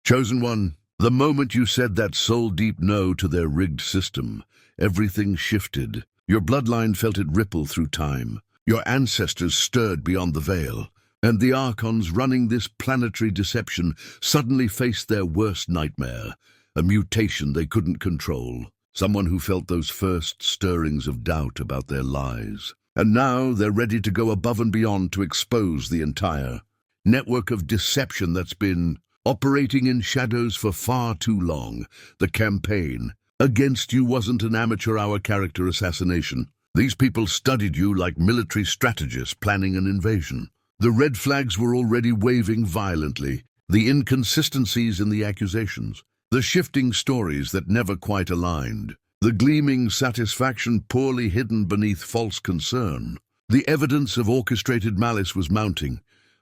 Chosen one, the moment you said that soul-deep no to their rigged system, everything shifted. Your bloodline felt it ripple through time. Your ancestors stirred beyond the veil. And the archons running this planetary deception suddenly faced their worst nightmare, a mutation they couldn't control. Someone who felt those first stirrings of doubt about their lies. And now they're ready to go above and beyond to expose the entire network of deception that's been operating in shadows for far too long. The campaign against you wasn't an amateur hour character assassination. These people studied you like military strategists planning an invasion. The red flags were already waving violently, the inconsistencies in the accusations, the shifting stories that never quite aligned, the gleaming satisfaction poorly hidden beneath false concern. The evidence of orchestrated malice was mounting,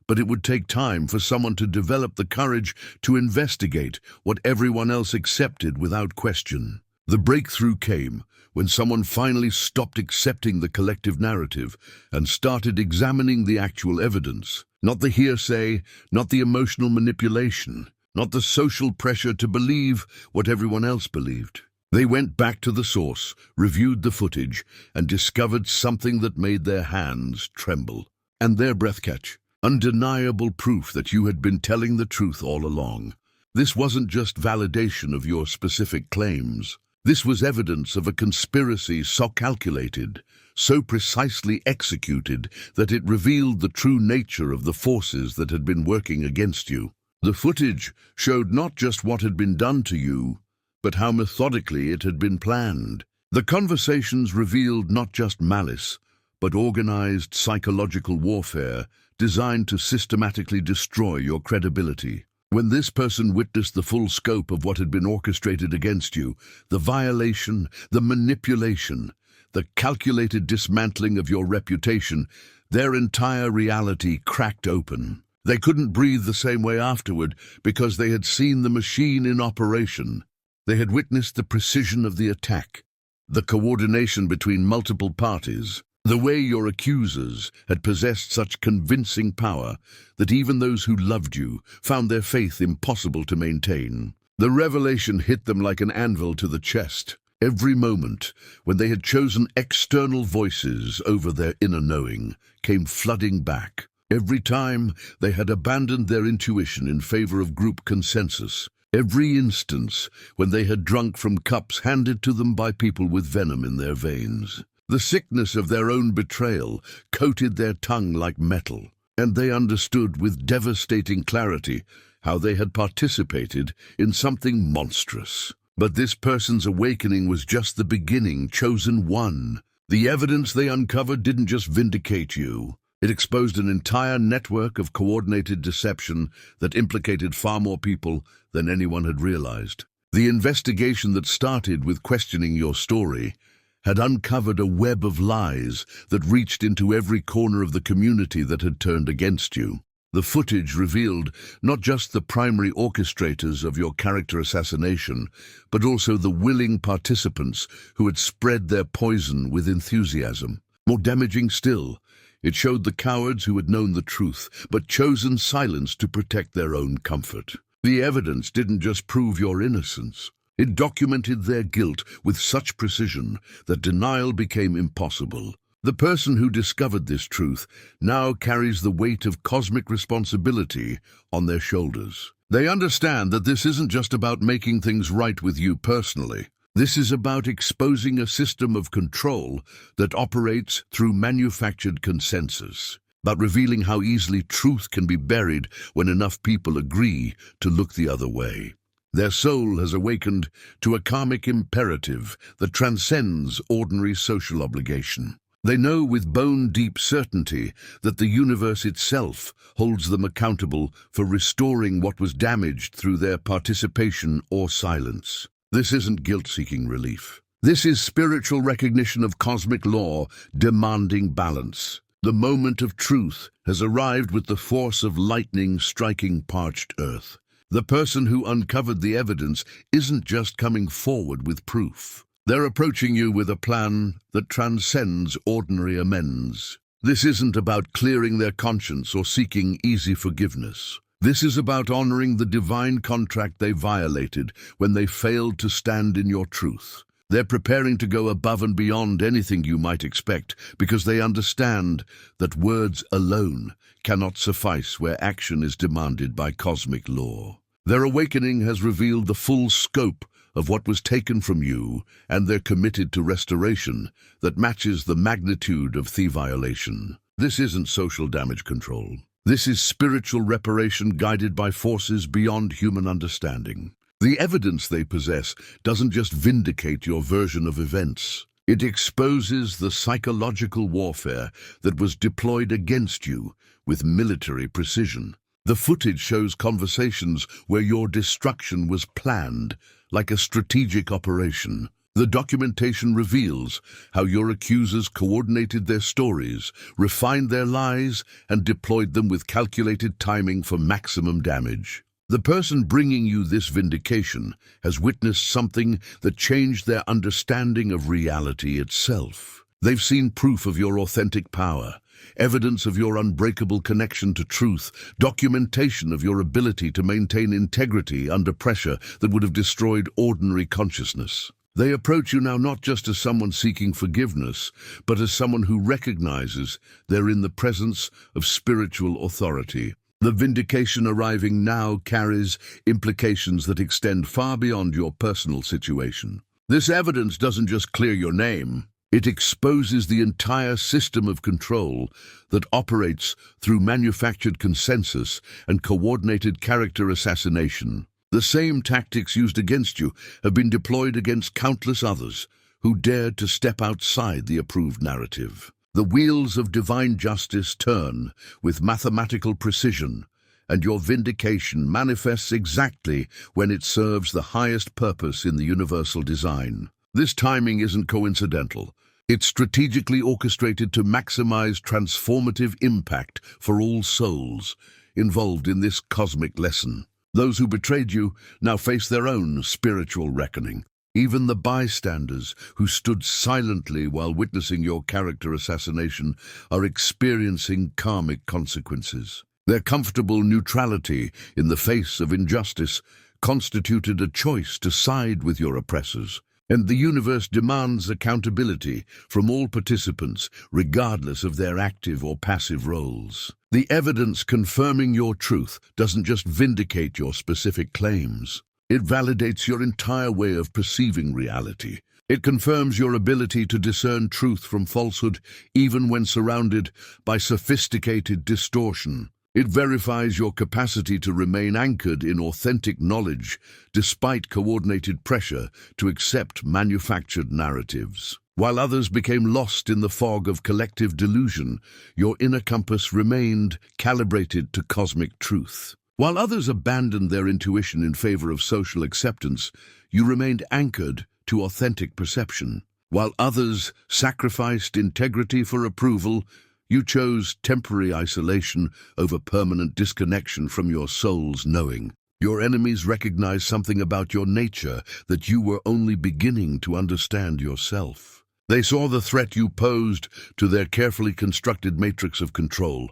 but it would take time for someone to develop the courage to investigate what everyone else accepted without question. The breakthrough came when someone finally stopped accepting the collective narrative and started examining the actual evidence. Not the hearsay, not the emotional manipulation, not the social pressure to believe what everyone else believed. They went back to the source, reviewed the footage, and discovered something that made their hands tremble and their breath catch. Undeniable proof that you had been telling the truth all along. This wasn't just validation of your specific claims. This was evidence of a conspiracy so calculated, so precisely executed, that it revealed the true nature of the forces that had been working against you. The footage showed not just what had been done to you, but how methodically it had been planned. The conversations revealed not just malice, but organized psychological warfare designed to systematically destroy your credibility. When this person witnessed the full scope of what had been orchestrated against you, the violation, the manipulation, the calculated dismantling of your reputation, their entire reality cracked open. They couldn't breathe the same way afterward because they had seen the machine in operation. They had witnessed the precision of the attack, the coordination between multiple parties, the way your accusers had possessed such convincing power that even those who loved you found their faith impossible to maintain. The revelation hit them like an anvil to the chest. Every moment, when they had chosen external voices over their inner knowing, came flooding back. Every time they had abandoned their intuition in favor of group consensus. Every instance when they had drunk from cups handed to them by people with venom in their veins. The sickness of their own betrayal coated their tongue like metal, and they understood with devastating clarity how they had participated in something monstrous. But this person's awakening was just the beginning. Chosen one. The evidence they uncovered didn't just vindicate you. It exposed an entire network of coordinated deception that implicated far more people than anyone had realized. The investigation that started with questioning your story had uncovered a web of lies that reached into every corner of the community that had turned against you. The footage revealed not just the primary orchestrators of your character assassination, but also the willing participants who had spread their poison with enthusiasm. More damaging still, it showed the cowards who had known the truth, but chosen silence to protect their own comfort. The evidence didn't just prove your innocence. It documented their guilt with such precision that denial became impossible. The person who discovered this truth now carries the weight of cosmic responsibility on their shoulders. They understand that this isn't just about making things right with you personally. This is about exposing a system of control that operates through manufactured consensus, about revealing how easily truth can be buried when enough people agree to look the other way. Their soul has awakened to a karmic imperative that transcends ordinary social obligation. They know with bone-deep certainty that the universe itself holds them accountable for restoring what was damaged through their participation or silence. This isn't guilt-seeking relief. This is spiritual recognition of cosmic law demanding balance. The moment of truth has arrived with the force of lightning striking parched earth. The person who uncovered the evidence isn't just coming forward with proof. They're approaching you with a plan that transcends ordinary amends. This isn't about clearing their conscience or seeking easy forgiveness. This is about honoring the divine contract they violated when they failed to stand in your truth. They're preparing to go above and beyond anything you might expect because they understand that words alone cannot suffice where action is demanded by cosmic law. Their awakening has revealed the full scope of what was taken from you, and they're committed to restoration that matches the magnitude of the violation. This isn't social damage control. This is spiritual reparation guided by forces beyond human understanding. The evidence they possess doesn't just vindicate your version of events. It exposes the psychological warfare that was deployed against you with military precision. The footage shows conversations where your destruction was planned, like a strategic operation. The documentation reveals how your accusers coordinated their stories, refined their lies, and deployed them with calculated timing for maximum damage. The person bringing you this vindication has witnessed something that changed their understanding of reality itself. They've seen proof of your authentic power, evidence of your unbreakable connection to truth, documentation of your ability to maintain integrity under pressure that would have destroyed ordinary consciousness. They approach you now not just as someone seeking forgiveness, but as someone who recognizes they're in the presence of spiritual authority. The vindication arriving now carries implications that extend far beyond your personal situation. This evidence doesn't just clear your name. It exposes the entire system of control that operates through manufactured consensus and coordinated character assassination. The same tactics used against you have been deployed against countless others who dared to step outside the approved narrative. The wheels of divine justice turn with mathematical precision, and your vindication manifests exactly when it serves the highest purpose in the universal design. This timing isn't coincidental. It's strategically orchestrated to maximize transformative impact for all souls involved in this cosmic lesson. Those who betrayed you now face their own spiritual reckoning. Even the bystanders who stood silently while witnessing your character assassination are experiencing karmic consequences. Their comfortable neutrality in the face of injustice constituted a choice to side with your oppressors. And the universe demands accountability from all participants, regardless of their active or passive roles. The evidence confirming your truth doesn't just vindicate your specific claims. It validates your entire way of perceiving reality. It confirms your ability to discern truth from falsehood, even when surrounded by sophisticated distortion. It verifies your capacity to remain anchored in authentic knowledge, despite coordinated pressure to accept manufactured narratives. While others became lost in the fog of collective delusion, your inner compass remained calibrated to cosmic truth. While others abandoned their intuition in favor of social acceptance, you remained anchored to authentic perception. While others sacrificed integrity for approval, you chose temporary isolation over permanent disconnection from your soul's knowing. Your enemies recognized something about your nature that you were only beginning to understand yourself. They saw the threat you posed to their carefully constructed matrix of control,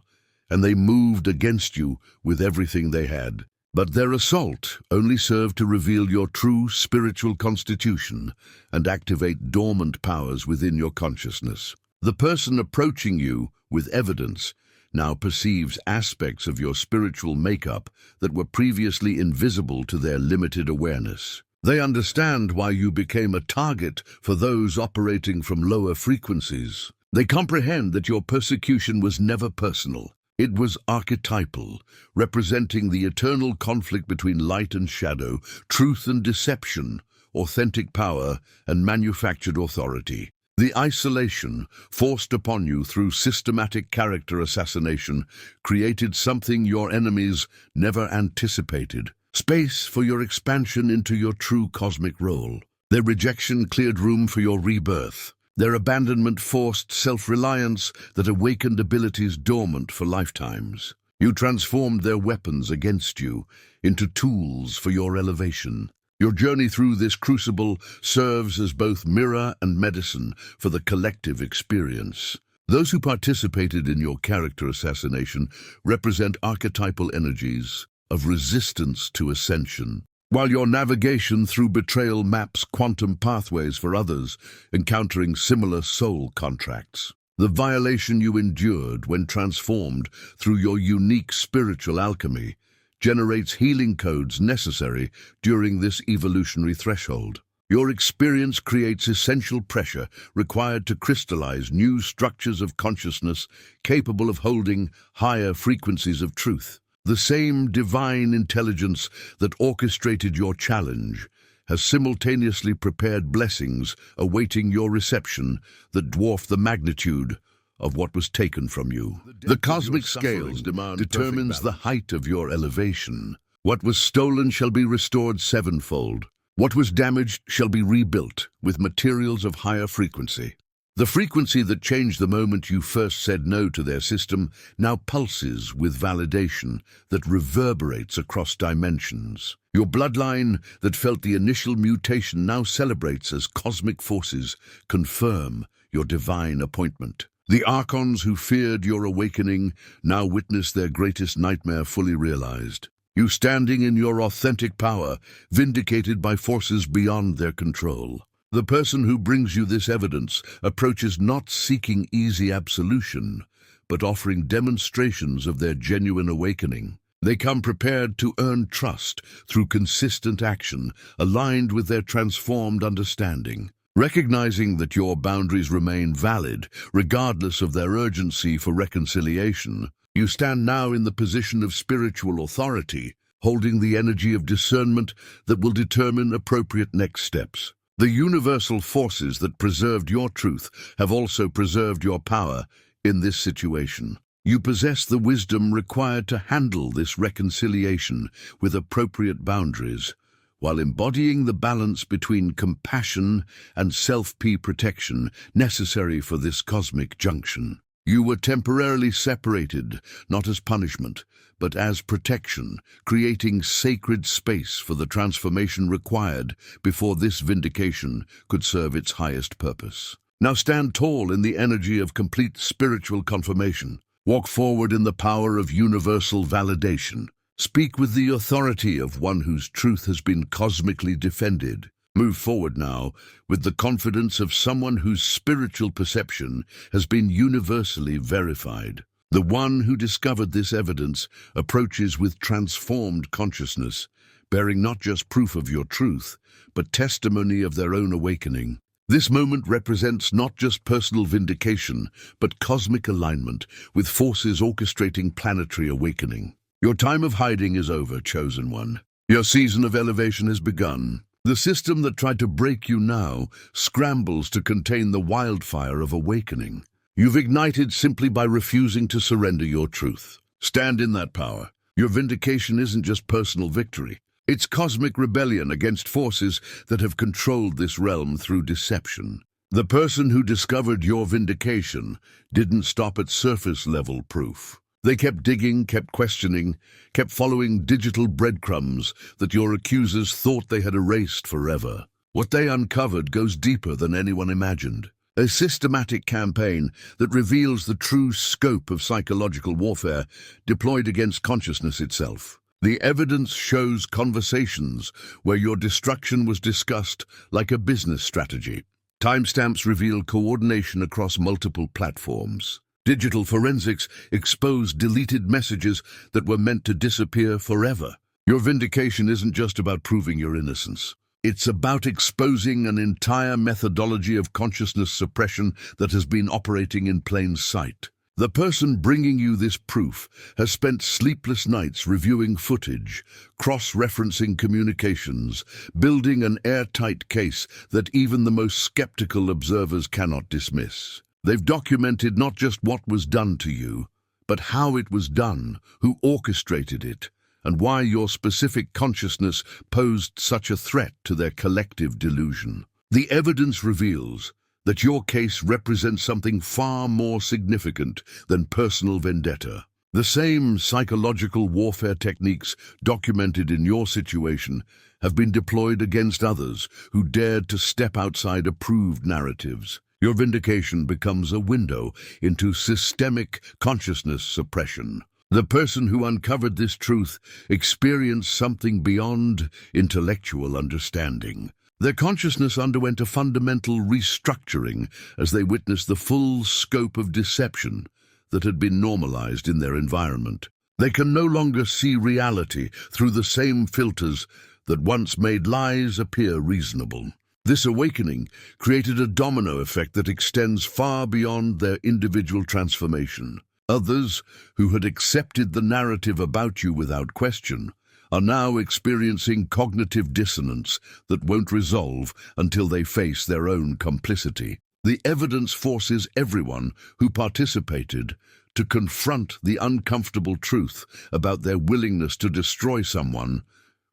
and they moved against you with everything they had. But their assault only served to reveal your true spiritual constitution and activate dormant powers within your consciousness. The person approaching you with evidence now perceives aspects of your spiritual makeup that were previously invisible to their limited awareness. They understand why you became a target for those operating from lower frequencies. They comprehend that your persecution was never personal. It was archetypal, representing the eternal conflict between light and shadow, truth and deception, authentic power and manufactured authority. The isolation forced upon you through systematic character assassination created something your enemies never anticipated: space for your expansion into your true cosmic role. Their rejection cleared room for your rebirth. Their abandonment forced self-reliance that awakened abilities dormant for lifetimes. You transformed their weapons against you into tools for your elevation. Your journey through this crucible serves as both mirror and medicine for the collective experience. Those who participated in your character assassination represent archetypal energies, of resistance to ascension. While your navigation through betrayal maps quantum pathways for others encountering similar soul contracts. The violation you endured when transformed through your unique spiritual alchemy generates healing codes necessary during this evolutionary threshold. Your experience creates essential pressure required to crystallize new structures of consciousness capable of holding higher frequencies of truth. The same divine intelligence that orchestrated your challenge has simultaneously prepared blessings awaiting your reception that dwarf the magnitude of what was taken from you. The cosmic scale determines the height of your elevation. What was stolen shall be restored sevenfold. What was damaged shall be rebuilt with materials of higher frequency. The frequency that changed the moment you first said no to their system now pulses with validation that reverberates across dimensions. Your bloodline that felt the initial mutation now celebrates as cosmic forces confirm your divine appointment. The archons who feared your awakening now witness their greatest nightmare fully realized. You standing in your authentic power, vindicated by forces beyond their control. The person who brings you this evidence approaches not seeking easy absolution, but offering demonstrations of their genuine awakening. They come prepared to earn trust through consistent action, aligned with their transformed understanding. Recognizing that your boundaries remain valid, regardless of their urgency for reconciliation, you stand now in the position of spiritual authority, holding the energy of discernment that will determine appropriate next steps. The universal forces that preserved your truth have also preserved your power in this situation. You possess the wisdom required to handle this reconciliation with appropriate boundaries, while embodying the balance between compassion and self-protection necessary for this cosmic junction. You were temporarily separated, not as punishment, but as protection, creating sacred space for the transformation required before this vindication could serve its highest purpose. Now stand tall in the energy of complete spiritual confirmation. Walk forward in the power of universal validation. Speak with the authority of one whose truth has been cosmically defended. Move forward now with the confidence of someone whose spiritual perception has been universally verified. The one who discovered this evidence approaches with transformed consciousness, bearing not just proof of your truth, but testimony of their own awakening. This moment represents not just personal vindication, but cosmic alignment with forces orchestrating planetary awakening. Your time of hiding is over, chosen one. Your season of elevation has begun. The system that tried to break you now scrambles to contain the wildfire of awakening. You've ignited simply by refusing to surrender your truth. Stand in that power. Your vindication isn't just personal victory. It's cosmic rebellion against forces that have controlled this realm through deception. The person who discovered your vindication didn't stop at surface-level proof. They kept digging, kept questioning, kept following digital breadcrumbs that your accusers thought they had erased forever. What they uncovered goes deeper than anyone imagined. A systematic campaign that reveals the true scope of psychological warfare deployed against consciousness itself. The evidence shows conversations where your destruction was discussed like a business strategy. Timestamps reveal coordination across multiple platforms. Digital forensics exposed deleted messages that were meant to disappear forever. Your vindication isn't just about proving your innocence. It's about exposing an entire methodology of consciousness suppression that has been operating in plain sight. The person bringing you this proof has spent sleepless nights reviewing footage, cross-referencing communications, building an airtight case that even the most skeptical observers cannot dismiss. They've documented not just what was done to you, but how it was done, who orchestrated it, and why your specific consciousness posed such a threat to their collective delusion. The evidence reveals that your case represents something far more significant than personal vendetta. The same psychological warfare techniques documented in your situation have been deployed against others who dared to step outside approved narratives. Your vindication becomes a window into systemic consciousness suppression. The person who uncovered this truth experienced something beyond intellectual understanding. Their consciousness underwent a fundamental restructuring as they witnessed the full scope of deception that had been normalized in their environment. They can no longer see reality through the same filters that once made lies appear reasonable. This awakening created a domino effect that extends far beyond their individual transformation. Others, who had accepted the narrative about you without question, are now experiencing cognitive dissonance that won't resolve until they face their own complicity. The evidence forces everyone who participated to confront the uncomfortable truth about their willingness to destroy someone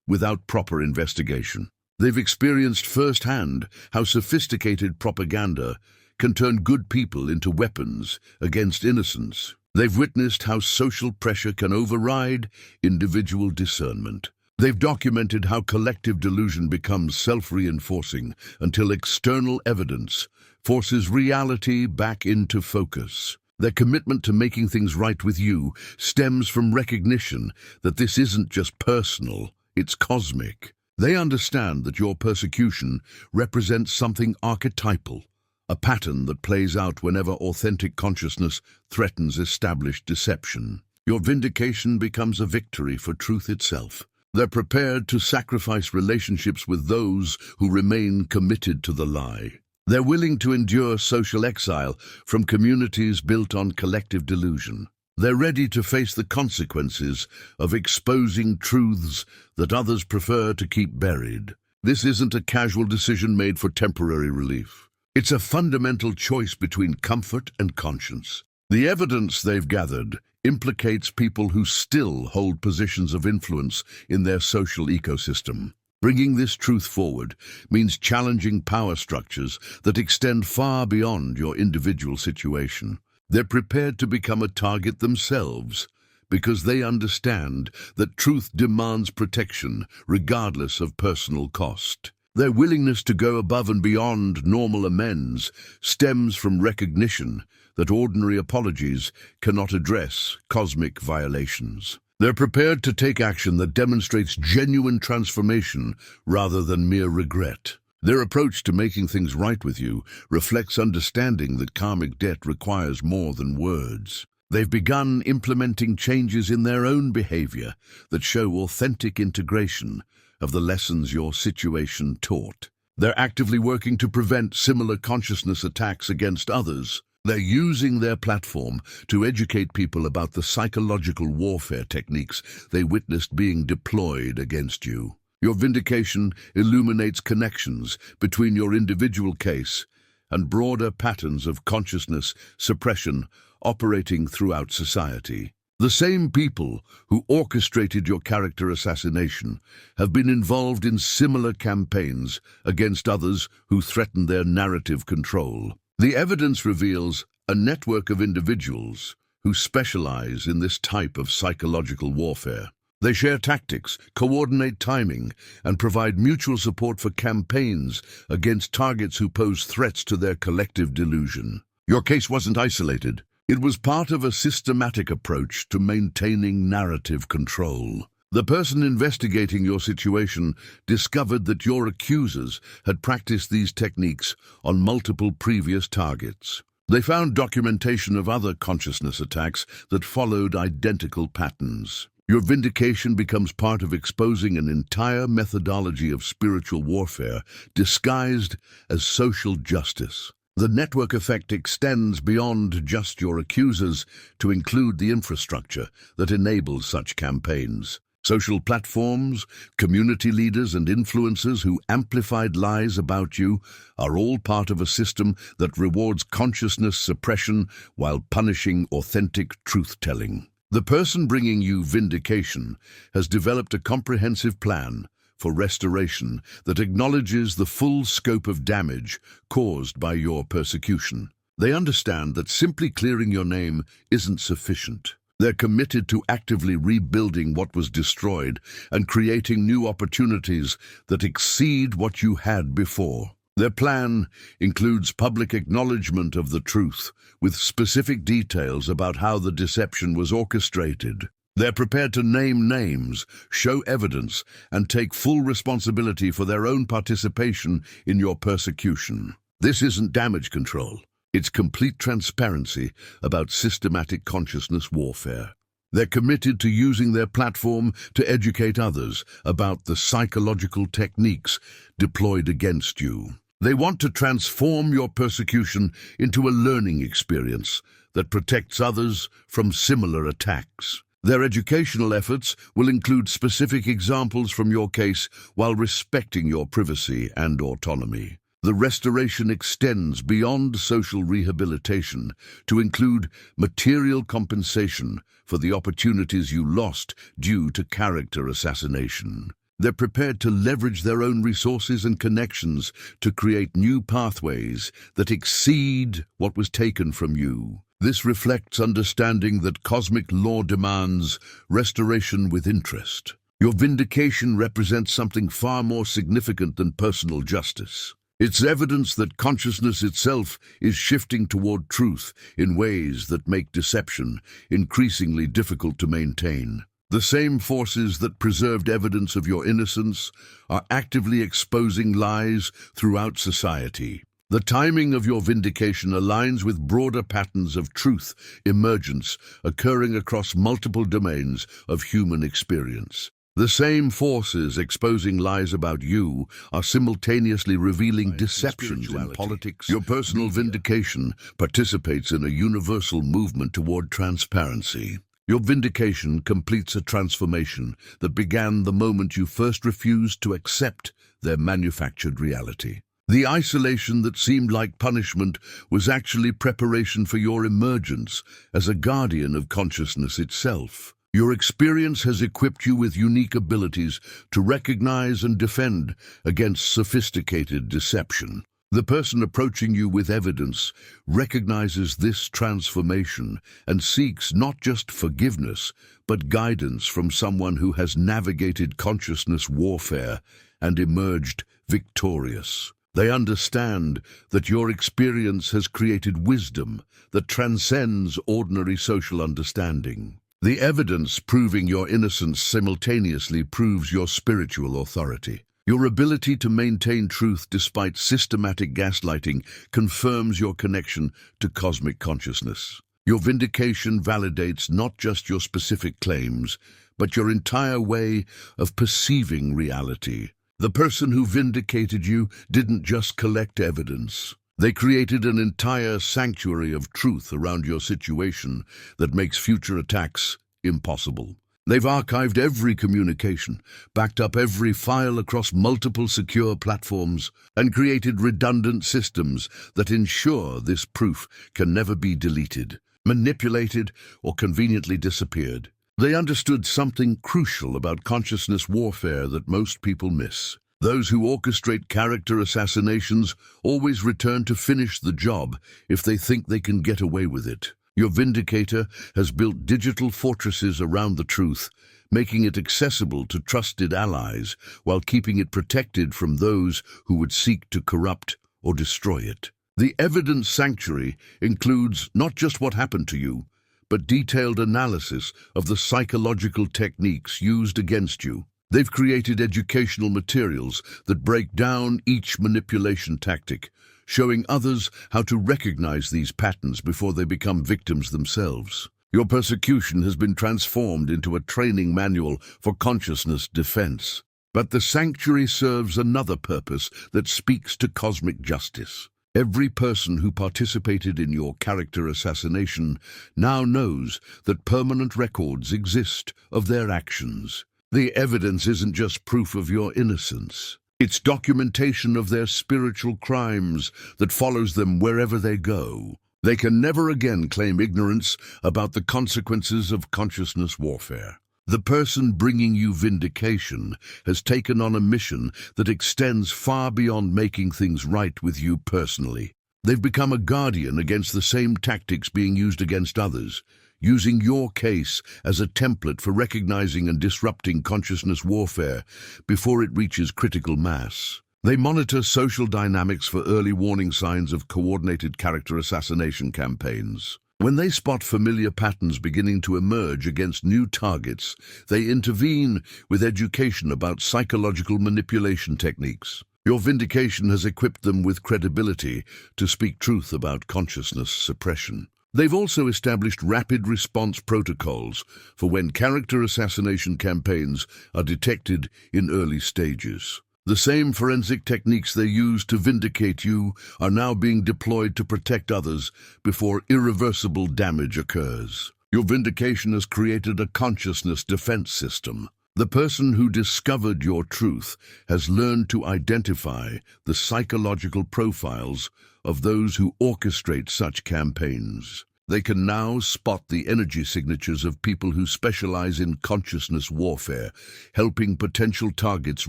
without proper investigation. They've experienced firsthand how sophisticated propaganda can turn good people into weapons against innocents. They've witnessed how social pressure can override individual discernment. They've documented how collective delusion becomes self-reinforcing until external evidence forces reality back into focus. Their commitment to making things right with you stems from recognition that this isn't just personal, it's cosmic. They understand that your persecution represents something archetypal, a pattern that plays out whenever authentic consciousness threatens established deception. Your vindication becomes a victory for truth itself. They're prepared to sacrifice relationships with those who remain committed to the lie. They're willing to endure social exile from communities built on collective delusion. They're ready to face the consequences of exposing truths that others prefer to keep buried. This isn't a casual decision made for temporary relief. It's a fundamental choice between comfort and conscience. The evidence they've gathered implicates people who still hold positions of influence in their social ecosystem. Bringing this truth forward means challenging power structures that extend far beyond your individual situation. They're prepared to become a target themselves because they understand that truth demands protection regardless of personal cost. Their willingness to go above and beyond normal amends stems from recognition that ordinary apologies cannot address cosmic violations. They're prepared to take action that demonstrates genuine transformation rather than mere regret. Their approach to making things right with you reflects understanding that karmic debt requires more than words. They've begun implementing changes in their own behavior that show authentic integration of the lessons your situation taught. They're actively working to prevent similar consciousness attacks against others. They're using their platform to educate people about the psychological warfare techniques they witnessed being deployed against you. Your vindication illuminates connections between your individual case and broader patterns of consciousness suppression operating throughout society. The same people who orchestrated your character assassination have been involved in similar campaigns against others who threaten their narrative control. The evidence reveals a network of individuals who specialize in this type of psychological warfare. They share tactics, coordinate timing, and provide mutual support for campaigns against targets who pose threats to their collective delusion. Your case wasn't isolated. It was part of a systematic approach to maintaining narrative control. The person investigating your situation discovered that your accusers had practiced these techniques on multiple previous targets. They found documentation of other consciousness attacks that followed identical patterns. Your vindication becomes part of exposing an entire methodology of spiritual warfare disguised as social justice. The network effect extends beyond just your accusers to include the infrastructure that enables such campaigns. Social platforms, community leaders, and influencers who amplified lies about you are all part of a system that rewards consciousness suppression while punishing authentic truth-telling. The person bringing you vindication has developed a comprehensive plan for restoration that acknowledges the full scope of damage caused by your persecution. They understand that simply clearing your name isn't sufficient. They're committed to actively rebuilding what was destroyed and creating new opportunities that exceed what you had before. Their plan includes public acknowledgement of the truth, with specific details about how the deception was orchestrated. They're prepared to name names, show evidence, and take full responsibility for their own participation in your persecution. This isn't damage control. It's complete transparency about systematic consciousness warfare. They're committed to using their platform to educate others about the psychological techniques deployed against you. They want to transform your persecution into a learning experience that protects others from similar attacks. Their educational efforts will include specific examples from your case while respecting your privacy and autonomy. The restoration extends beyond social rehabilitation to include material compensation for the opportunities you lost due to character assassination. They're prepared to leverage their own resources and connections to create new pathways that exceed what was taken from you. This reflects understanding that cosmic law demands restoration with interest. Your vindication represents something far more significant than personal justice. It's evidence that consciousness itself is shifting toward truth in ways that make deception increasingly difficult to maintain. The same forces that preserved evidence of your innocence are actively exposing lies throughout society. The timing of your vindication aligns with broader patterns of truth emergence occurring across multiple domains of human experience. The same forces exposing lies about you are simultaneously revealing deceptions in politics. Your personal vindication participates in a universal movement toward transparency. Your vindication completes a transformation that began the moment you first refused to accept their manufactured reality. The isolation that seemed like punishment was actually preparation for your emergence as a guardian of consciousness itself. Your experience has equipped you with unique abilities to recognize and defend against sophisticated deception. The person approaching you with evidence recognizes this transformation and seeks not just forgiveness, but guidance from someone who has navigated consciousness warfare and emerged victorious. They understand that your experience has created wisdom that transcends ordinary social understanding. The evidence proving your innocence simultaneously proves your spiritual authority. Your ability to maintain truth despite systematic gaslighting confirms your connection to cosmic consciousness. Your vindication validates not just your specific claims, but your entire way of perceiving reality. The person who vindicated you didn't just collect evidence. They created an entire sanctuary of truth around your situation that makes future attacks impossible. They've archived every communication, backed up every file across multiple secure platforms, and created redundant systems that ensure this proof can never be deleted, manipulated, or conveniently disappeared. They understood something crucial about consciousness warfare that most people miss. Those who orchestrate character assassinations always return to finish the job if they think they can get away with it. Your vindicator has built digital fortresses around the truth, making it accessible to trusted allies while keeping it protected from those who would seek to corrupt or destroy it. The evidence sanctuary includes not just what happened to you, but detailed analysis of the psychological techniques used against you. They've created educational materials that break down each manipulation tactic, showing others how to recognize these patterns before they become victims themselves. Your persecution has been transformed into a training manual for consciousness defense. But the sanctuary serves another purpose that speaks to cosmic justice. Every person who participated in your character assassination now knows that permanent records exist of their actions. The evidence isn't just proof of your innocence. It's documentation of their spiritual crimes that follows them wherever they go. They can never again claim ignorance about the consequences of consciousness warfare. The person bringing you vindication has taken on a mission that extends far beyond making things right with you personally. They've become a guardian against the same tactics being used against others, using your case as a template for recognizing and disrupting consciousness warfare before it reaches critical mass. They monitor social dynamics for early warning signs of coordinated character assassination campaigns. When they spot familiar patterns beginning to emerge against new targets, they intervene with education about psychological manipulation techniques. Your vindication has equipped them with credibility to speak truth about consciousness suppression. They've also established rapid response protocols for when character assassination campaigns are detected in early stages. The same forensic techniques they use to vindicate you are now being deployed to protect others before irreversible damage occurs. Your vindication has created a consciousness defense system. The person who discovered your truth has learned to identify the psychological profiles of those who orchestrate such campaigns. They can now spot the energy signatures of people who specialize in consciousness warfare, helping potential targets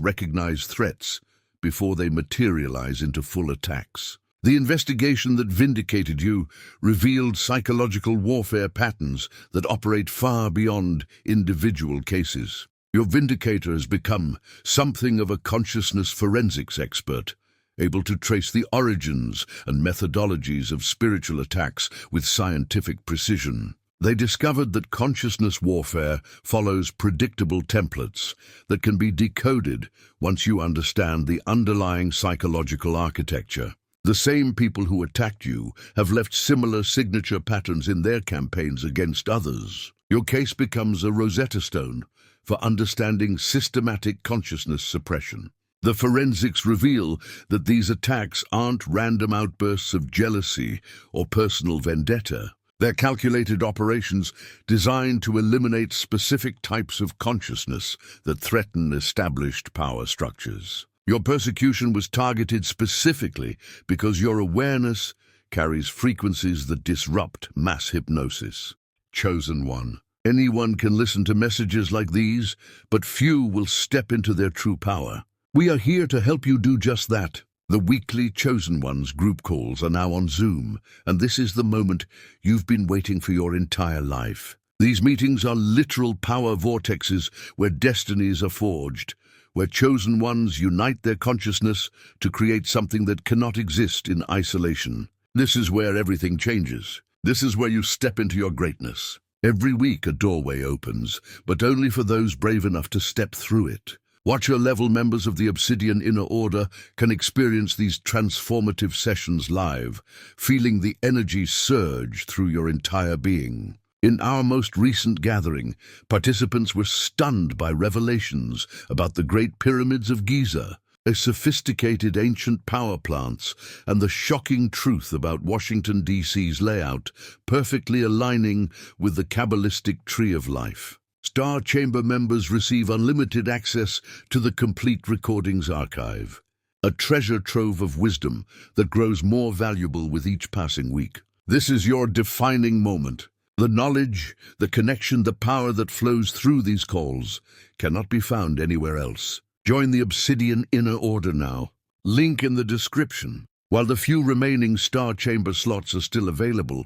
recognize threats before they materialize into full attacks. The investigation that vindicated you revealed psychological warfare patterns that operate far beyond individual cases. Your vindicator has become something of a consciousness forensics expert, able to trace the origins and methodologies of spiritual attacks with scientific precision. They discovered that consciousness warfare follows predictable templates that can be decoded once you understand the underlying psychological architecture. The same people who attacked you have left similar signature patterns in their campaigns against others. Your case becomes a Rosetta Stone for understanding systematic consciousness suppression. The forensics reveal that these attacks aren't random outbursts of jealousy or personal vendetta. They're calculated operations designed to eliminate specific types of consciousness that threaten established power structures. Your persecution was targeted specifically because your awareness carries frequencies that disrupt mass hypnosis. Chosen one. Anyone can listen to messages like these, but few will step into their true power. We are here to help you do just that. The weekly Chosen Ones group calls are now on Zoom, and this is the moment you've been waiting for your entire life. These meetings are literal power vortexes where destinies are forged, where Chosen Ones unite their consciousness to create something that cannot exist in isolation. This is where everything changes. This is where you step into your greatness. Every week a doorway opens, but only for those brave enough to step through it. Watcher-level members of the Obsidian Inner Order can experience these transformative sessions live, feeling the energy surge through your entire being. In our most recent gathering, participants were stunned by revelations about the Great Pyramids of Giza, a sophisticated ancient power plants, and the shocking truth about Washington, D.C.'s layout, perfectly aligning with the Kabbalistic tree of life. Star Chamber members receive unlimited access to the complete recordings archive, a treasure trove of wisdom that grows more valuable with each passing week. This is your defining moment. The knowledge, the connection, the power that flows through these calls cannot be found anywhere else. Join the Obsidian Inner Order now. Link in the description. While the few remaining Star Chamber slots are still available,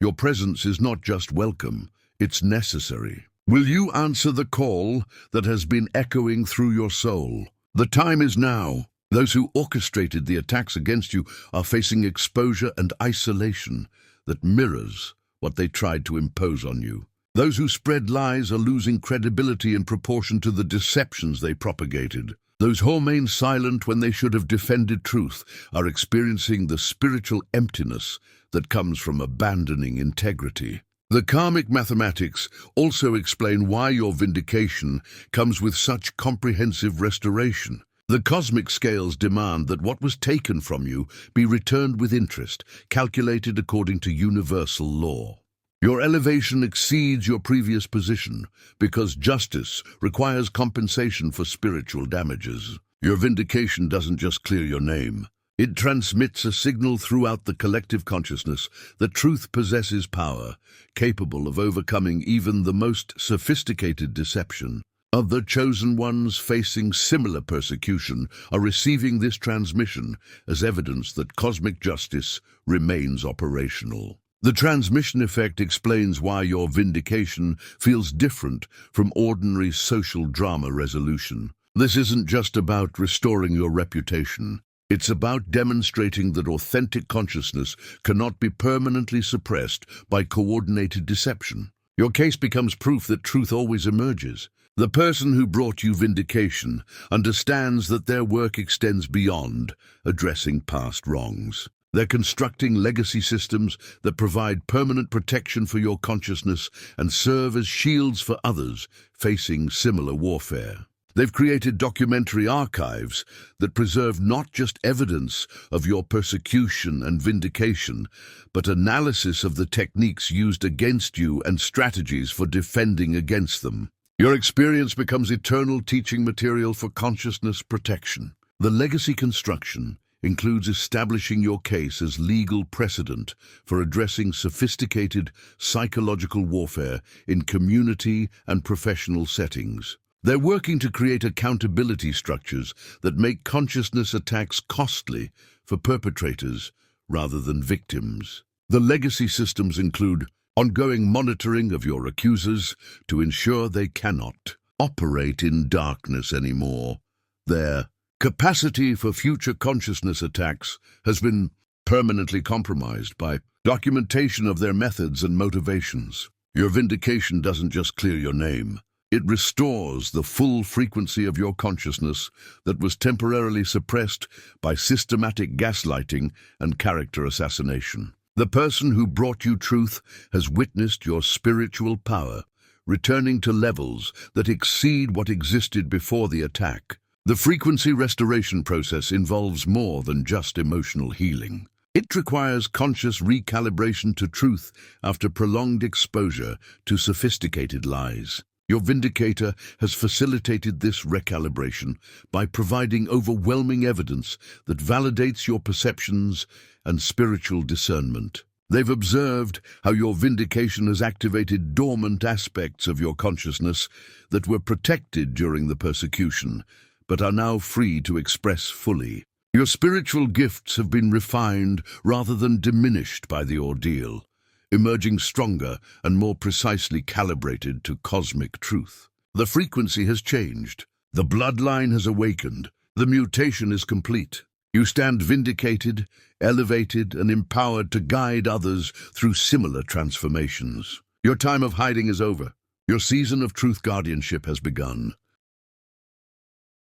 your presence is not just welcome, it's necessary. Will you answer the call that has been echoing through your soul? The time is now. Those who orchestrated the attacks against you are facing exposure and isolation that mirrors what they tried to impose on you. Those who spread lies are losing credibility in proportion to the deceptions they propagated. Those who remain silent when they should have defended truth are experiencing the spiritual emptiness that comes from abandoning integrity. The karmic mathematics also explain why your vindication comes with such comprehensive restoration. The cosmic scales demand that what was taken from you be returned with interest, calculated according to universal law. Your elevation exceeds your previous position because justice requires compensation for spiritual damages. Your vindication doesn't just clear your name. It transmits a signal throughout the collective consciousness that truth possesses power, capable of overcoming even the most sophisticated deception. Other chosen ones facing similar persecution are receiving this transmission as evidence that cosmic justice remains operational. The transmission effect explains why your vindication feels different from ordinary social drama resolution. This isn't just about restoring your reputation. It's about demonstrating that authentic consciousness cannot be permanently suppressed by coordinated deception. Your case becomes proof that truth always emerges. The person who brought you vindication understands that their work extends beyond addressing past wrongs. They're constructing legacy systems that provide permanent protection for your consciousness and serve as shields for others facing similar warfare. They've created documentary archives that preserve not just evidence of your persecution and vindication, but analysis of the techniques used against you and strategies for defending against them. Your experience becomes eternal teaching material for consciousness protection. The legacy construction includes establishing your case as legal precedent for addressing sophisticated psychological warfare in community and professional settings. They're working to create accountability structures that make consciousness attacks costly for perpetrators rather than victims. The legacy systems include ongoing monitoring of your accusers to ensure they cannot operate in darkness anymore. Their capacity for future consciousness attacks has been permanently compromised by documentation of their methods and motivations. Your vindication doesn't just clear your name. It restores the full frequency of your consciousness that was temporarily suppressed by systematic gaslighting and character assassination. The person who brought you truth has witnessed your spiritual power, returning to levels that exceed what existed before the attack. The frequency restoration process involves more than just emotional healing. It requires conscious recalibration to truth after prolonged exposure to sophisticated lies. Your vindicator has facilitated this recalibration by providing overwhelming evidence that validates your perceptions and spiritual discernment. They've observed how your vindication has activated dormant aspects of your consciousness that were protected during the persecution, but are now free to express fully. Your spiritual gifts have been refined rather than diminished by the ordeal, emerging stronger and more precisely calibrated to cosmic truth. The frequency has changed. The bloodline has awakened. The mutation is complete. You stand vindicated, elevated, and empowered to guide others through similar transformations. Your time of hiding is over. Your season of truth guardianship has begun.